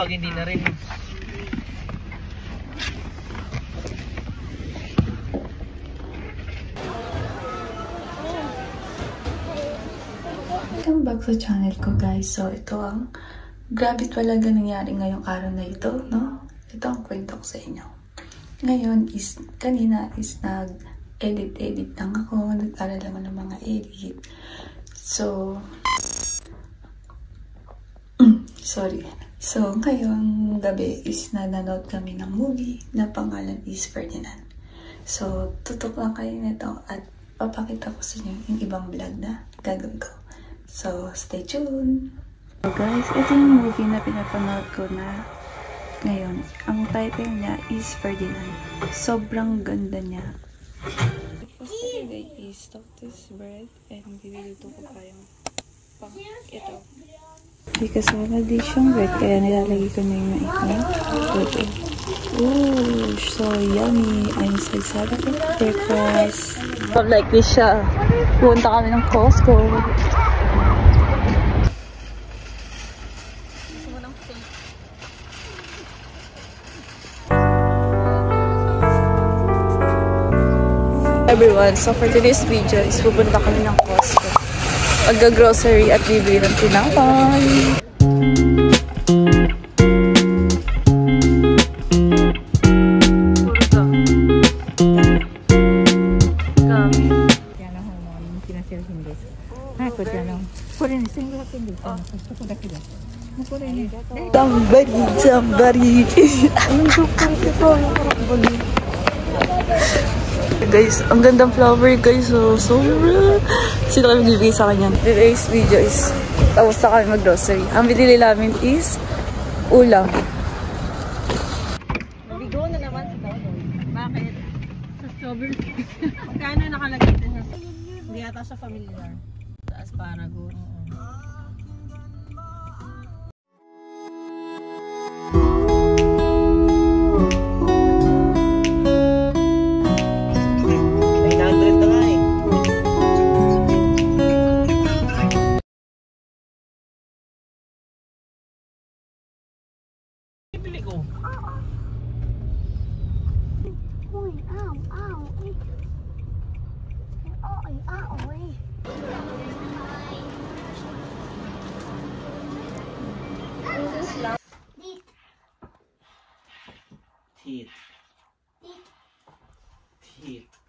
pag hindi na rin. Welcome back sa channel ko, guys. So, ito ang grabe talaga nangyari ngayong araw na ito, no? Ito ang kwento ko sa inyo. Ngayon is, kanina is nag-edit lang ako. Nag-aral lang ng mga edit. So, sorry. So, ngayong gabi is nanonood kami ng movie na pangalan is Ferdinand. So, tutok lang kayo nito at papakita ko sa inyo yung ibang vlog na gagawin ko. So, stay tuned! So guys, ito yung movie na pinapanood ko na ngayon. Ang title niya is Ferdinand. Sobrang ganda niya. First today is Doctor's Bread and bibilito ko pa yung pang ito. Because wala di siyang bread, kaya nilalagay ko na yung ito. Ooh, so yummy! I'm so excited for breakfast. Like this siya. Punta kami ng Costco. Everyone, so for today's video is pupunta kami ng Costco. Mag-grocery at bibili ng tinapay. Somebody. Guys, ang gandang flower guys. So, sobra. Sino kami bibili sa kanya? Today's video is tapos na kami mag-grocery. Ang binili namin is ulam. Nabigo na naman si Dodo. Bakit? Sa strawberry. Magkano nakalagay ito niya? Hindi yata siya familiar. Sa asparagus. Teeth. Teeth.